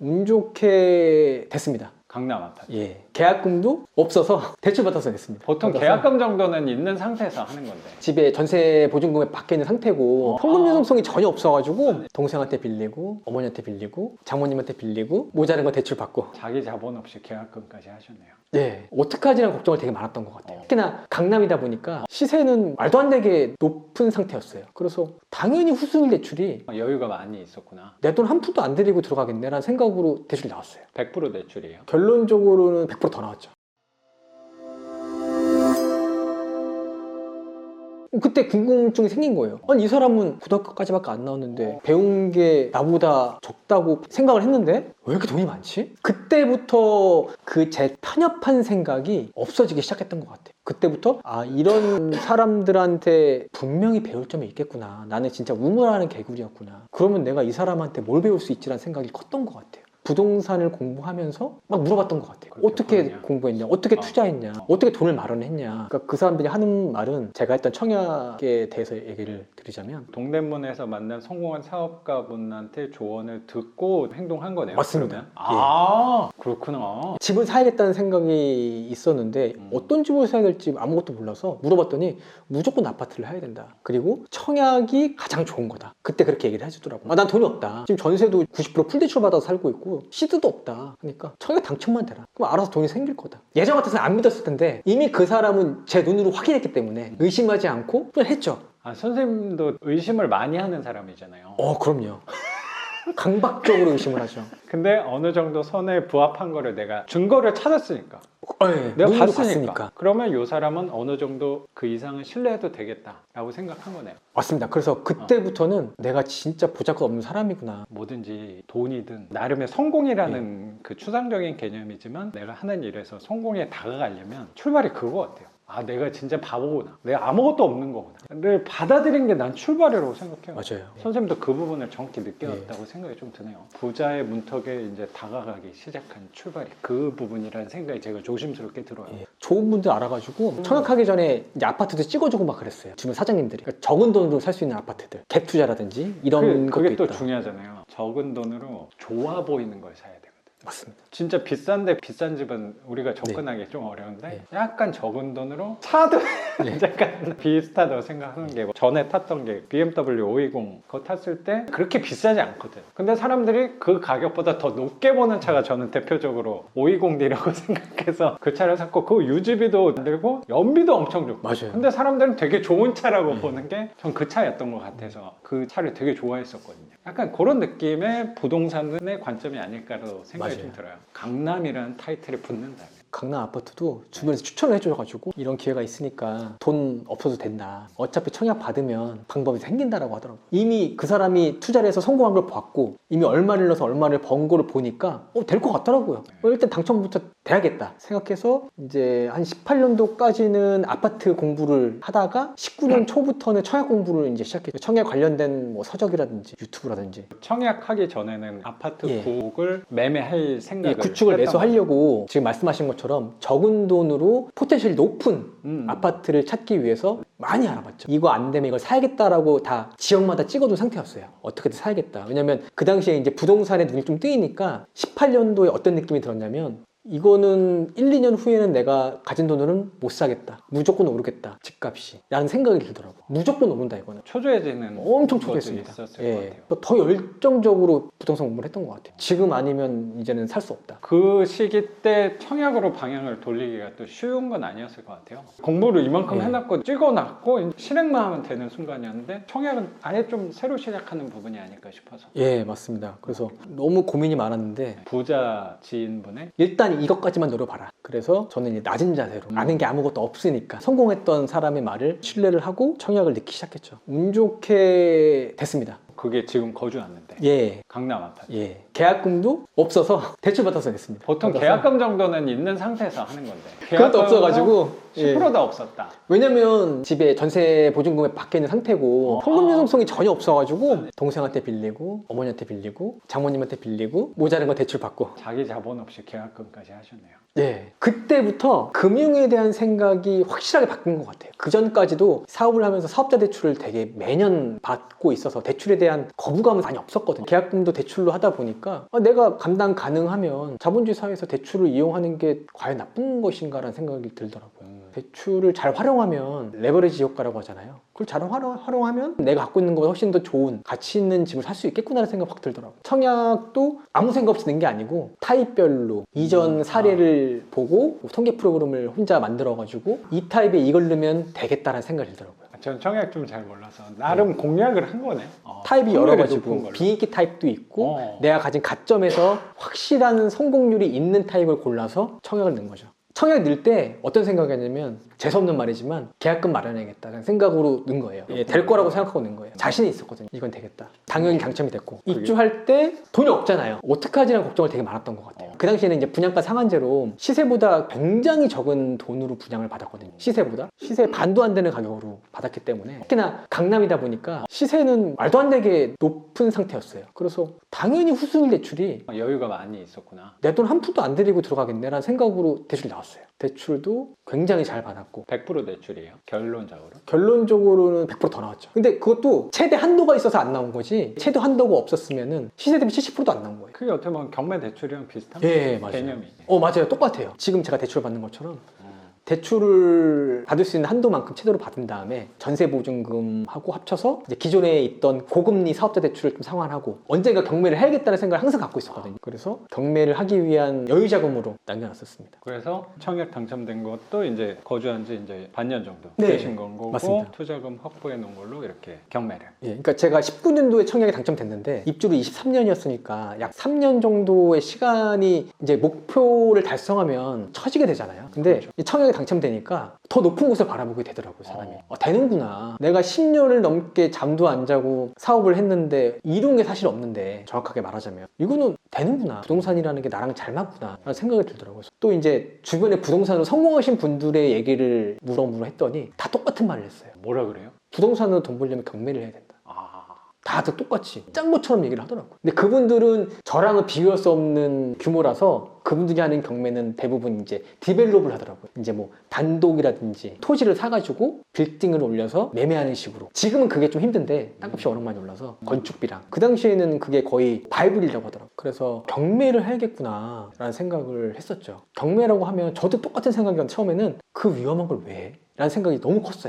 운 좋게 됐습니다. 강남 아파트. 예. 계약금도 없어서 대출받아서 냈습니다. 보통 받아서 계약금 정도는 있는 상태에서 하는 건데. 집에 전세 보증금에 박혀 있는 상태고 현금 유동성이 전혀 없어가지고 동생한테 빌리고 어머니한테 빌리고 장모님한테 빌리고 모자란 거 대출 받고. 자기 자본 없이 계약금까지 하셨네요. 네. 어떡하지라는 걱정을 되게 많았던 것 같아요. 특히나 강남이다 보니까 시세는 말도 안 되게 높은 상태였어요. 그래서 당연히 후순위 대출이 여유가 많이 있었구나. 내 돈 한 푼도 안 들이고 들어가겠네라는 생각으로 대출이 나왔어요. 100% 대출이에요. 결론적으로는 100% 더 나왔죠. 그때 궁금증이 생긴 거예요. 아니 이 사람은 고등학교까지밖에 안 나왔는데 배운 게 나보다 적다고 생각을 했는데 왜 이렇게 돈이 많지? 그때부터 그 제 편협한 생각이 없어지기 시작했던 것 같아요. 그때부터 아 이런 사람들한테 분명히 배울 점이 있겠구나. 나는 진짜 우물하는 개구리였구나. 그러면 내가 이 사람한테 뭘 배울 수 있지라는 생각이 컸던 것 같아요. 부동산을 공부하면서 막 물어봤던 것 같아요. 그렇죠, 어떻게 그러냐. 공부했냐? 어떻게 투자했냐? 어떻게 돈을 마련했냐? 그러니까 그 사람들이 하는 말은 제가 했던 청약에 대해서 얘기를 드리자면 동대문에서 만난 성공한 사업가분한테 조언을 듣고 행동한 거네요. 맞습니다. 그러면? 그렇구나. 집을 사야겠다는 생각이 있었는데 어떤 집을 사야 될지 아무것도 몰라서 물어봤더니 무조건 아파트를 사야 된다. 그리고 청약이 가장 좋은 거다. 그때 그렇게 얘기를 해주더라고요. 난 돈이 없다. 지금 전세도 90% 풀대출 받아서 살고 있고 시드도 없다. 그러니까 청약 당첨만 되라. 그럼 알아서 돈이 생길 거다. 예전 같아서는 안 믿었을 텐데 이미 그 사람은 제 눈으로 확인했기 때문에 의심하지 않고 그냥 했죠. 선생님도 의심을 많이 하는 사람이잖아요. 그럼요. 강박적으로 의심을 하죠. 근데 어느 정도 선에 부합한 거를 내가 증거를 찾았으니까. 네, 내가 눈으로 봤으니까. 그러면 이 사람은 어느 정도 그 이상은 신뢰해도 되겠다라고 생각한 거네요. 맞습니다. 그래서 그때부터는 내가 진짜 보잘것 없는 사람이구나. 뭐든지 돈이든 나름의 성공이라는 그 추상적인 개념이지만 내가 하는 일에서 성공에 다가가려면 출발이 그거 같아요. 아 내가 진짜 바보구나. 내가 아무것도 없는 거구나. 를 받아들인 게 난 출발이라고 생각해요. 맞아요. 선생님도 그 부분을 정확히 느꼈다고 생각이 좀 드네요. 부자의 문턱에 이제 다가가기 시작한 출발이 그 부분이라는 생각이 제가 조심스럽게 들어요. 좋은 분들 알아가지고 청약하기 전에 이제 아파트도 찍어주고 막 그랬어요. 주변 사장님들이. 그러니까 적은 돈으로 살 수 있는 아파트들. 갭 투자라든지 이런 것도 그게 또 있다. 중요하잖아요. 적은 돈으로 좋아 보이는 걸 사야 되거든. 맞습니다. 진짜 비싼데 비싼 집은 우리가 접근하기 좀 어려운데 네. 약간 적은 돈으로 차도 약간 비슷하다고 생각하는 게 전에 탔던 게 BMW 520 그거 탔을 때 그렇게 비싸지 않거든. 근데 사람들이 그 가격보다 더 높게 보는 차가 저는 대표적으로 520D라고 생각해서 그 차를 샀고 그 유지비도 안 들고 연비도 엄청 좋고. 맞아요. 근데 사람들은 되게 좋은 차라고 보는 게 전 그 차였던 것 같아서 그 차를 되게 좋아했었거든요. 약간 그런 느낌의 부동산의 관점이 아닐까라고 생각이 맞아요. 좀 들어요. 강남이라는 타이틀이 붙는다면. 강남 아파트도 주변에서 추천을 해줘가지고 이런 기회가 있으니까 돈 없어도 된다. 어차피 청약 받으면 방법이 생긴다라고 하더라고요. 이미 그 사람이 투자를 해서 성공한 걸 봤고 이미 얼마를 넣어서 얼마를 번 거를 보니까 될 것 같더라고요. 일단 당첨부터 돼야겠다 생각해서 이제 한 18년도까지는 아파트 공부를 하다가 19년 초부터는 청약 공부를 이제 시작했죠. 청약 관련된 뭐 서적이라든지 유튜브라든지 청약하기 전에는 아파트 예. 구옥을 매매할 생각을 구축을 했던 매수하려고 지금 말씀하신 것처럼 적은 돈으로 포텐셜이 높은 거예요. 아파트를 찾기 위해서 많이 알아봤죠. 이거 안 되면 이걸 사야겠다라고 다 지역마다 찍어둔 상태였어요. 어떻게든 사야겠다. 왜냐면 그 당시에 이제 부동산에 눈이 좀 뜨이니까 18년도에 어떤 느낌이 들었냐면 이거는 1, 2년 후에는 내가 가진 돈으로는 못 사겠다. 무조건 오르겠다. 집값이. 라는 생각이 들더라고. 무조건 오른다 이거는. 초조해지는 엄청 것도 초조했습니다. 있었을 것 같아요. 더 열정적으로 부동산 공부를 했던 것 같아요. 지금 아니면 이제는 살 수 없다. 그 시기 때 청약으로 방향을 돌리기가 또 쉬운 건 아니었을 것 같아요. 공부를 이만큼 예. 해놨고 찍어놨고 실행만 하면 되는 순간이었는데 청약은 아예 좀 새로 시작하는 부분이 아닐까 싶어서. 예, 맞습니다. 그래서 너무 고민이 많았는데 부자 지인분의 일단 이것까지만 노려봐라. 그래서 저는 이제 낮은 자세로 아는 게 아무것도 없으니까 성공했던 사람의 말을 신뢰를 하고 청약을 넣기 시작했죠. 운 좋게 됐습니다. 그게 지금 거주하는데 예, 강남 아파트. 예. 계약금도 없어서 대출받아서 냈습니다. 보통 받아서. 계약금 정도는 있는 상태에서 하는 건데 그것도 계약금은 없어가지고 예. 10%도 없었다. 왜냐면 집에 전세 보증금에 박혀 있는 상태고 현금 아. 유동성이 전혀 없어가지고 동생한테 빌리고 어머니한테 빌리고 장모님한테 빌리고 모자란 거 대출 받고. 자기 자본 없이 계약금까지 하셨네요. 네. 그때부터 금융에 대한 생각이 확실하게 바뀐 것 같아요. 그 전까지도 사업을 하면서 사업자 대출을 되게 매년 받고 있어서 대출에 대한 거부감은 많이 없었거든요. 계약금도 대출로 하다 보니까 내가 감당 가능하면 자본주의 사회에서 대출을 이용하는 게 과연 나쁜 것인가라는 생각이 들더라고요. 대출을 잘 활용하면 레버리지 효과라고 하잖아요. 그걸 잘 활용하면 내가 갖고 있는 것보다 훨씬 더 좋은 가치 있는 집을 살 수 있겠구나라는 생각이 확 들더라고요. 청약도 아무 생각 없이 낸 게 아니고 타입별로 이전 사례를 보고 통계 프로그램을 혼자 만들어가지고 이 타입에 이걸 넣으면 되겠다라는 생각이 들더라고요. 전 청약 좀 잘 몰라서 나름 공략을 한 거네. 타입이 여러 가지고 높은 걸로. 비인기 타입도 있고 어. 내가 가진 가점에서 확실한 성공률이 있는 타입을 골라서 청약을 넣은 거죠. 청약 넣을 때 어떤 생각이었냐면 재수없는 말이지만 계약금 마련해야겠다는 생각으로 넣은 거예요. 예, 될 거라고 생각하고 넣은 거예요. 자신이 있었거든요. 이건 되겠다. 당연히 당첨이 됐고 입주할 때 돈이 없잖아요. 어떡하지라는 걱정을 되게 많았던 것 같아요. 그 당시에는 이제 분양가 상한제로 시세보다 굉장히 적은 돈으로 분양을 받았거든요. 시세 반도 안 되는 가격으로 받았기 때문에 특히나 강남이다 보니까 시세는 말도 안 되게 높은 상태였어요. 그래서 당연히 후순위 대출이 여유가 많이 있었구나. 내 돈 한 푼도 안 들이고 들어가겠네라는 생각으로 대출이 나왔어요. 대출도 굉장히 잘 받았고 100% 대출이에요. 결론적으로. 결론적으로는 100% 더 나왔죠. 근데 그것도 최대 한도가 있어서 안 나온 거지 최대 한도가 없었으면은 시세 대비 70%도 안 나온 거예요. 그게 어떻게 보면 경매 대출이랑 비슷한 예, 맞아요. 개념이지. 맞아요. 똑같아요. 지금 제가 대출 받는 것처럼 대출을 받을 수 있는 한도만큼 최대로 받은 다음에 전세 보증금하고 합쳐서 이제 기존에 있던 고금리 사업자 대출을 좀 상환하고 언젠가 경매를 해야겠다는 생각을 항상 갖고 있었거든요. 그래서 경매를 하기 위한 여유 자금으로 남겨놨었습니다. 그래서 청약 당첨된 것도 이제 거주한 지 이제 반년 정도 네, 되신 건 거고 맞습니다. 투자금 확보해 놓은 걸로 이렇게 경매를. 예, 그러니까 제가 19년도에 청약이 당첨됐는데 입주로 23년이었으니까 약 3년 정도의 시간이 이제 목표를 달성하면 처지게 되잖아요. 근데 그렇죠. 이 청약이 당첨되니까 더 높은 곳을 바라보게 되더라고요, 사람이. 되는구나. 내가 10년을 넘게 잠도 안 자고 사업을 했는데 이룬 게 사실 없는데 정확하게 말하자면 이거는 되는구나. 부동산이라는 게 나랑 잘 맞구나 라는 생각이 들더라고요. 또 이제 주변에 부동산으로 성공하신 분들의 얘기를 물어물어 했더니 다 똑같은 말을 했어요. 뭐라 그래요? 부동산으로 돈 벌려면 경매를 해야 된다. 아, 다들 똑같이 짠 것처럼 얘기를 하더라고요. 근데 그분들은 저랑은 비교할 수 없는 규모라서 그분들이 하는 경매는 대부분 이제 디벨롭을 하더라고요. 이제 뭐 단독이라든지 토지를 사가지고 빌딩을 올려서 매매하는 식으로. 지금은 그게 좀 힘든데 땅값이 워낙 많이 올라서 건축비랑. 그 당시에는 그게 거의 바이블이라고 하더라고요. 그래서 경매를 해야겠구나 라는 생각을 했었죠. 경매라고 하면 저도 똑같은 생각이었는데 처음에는 그 위험한 걸 왜 해? 라는 생각이 너무 컸어요.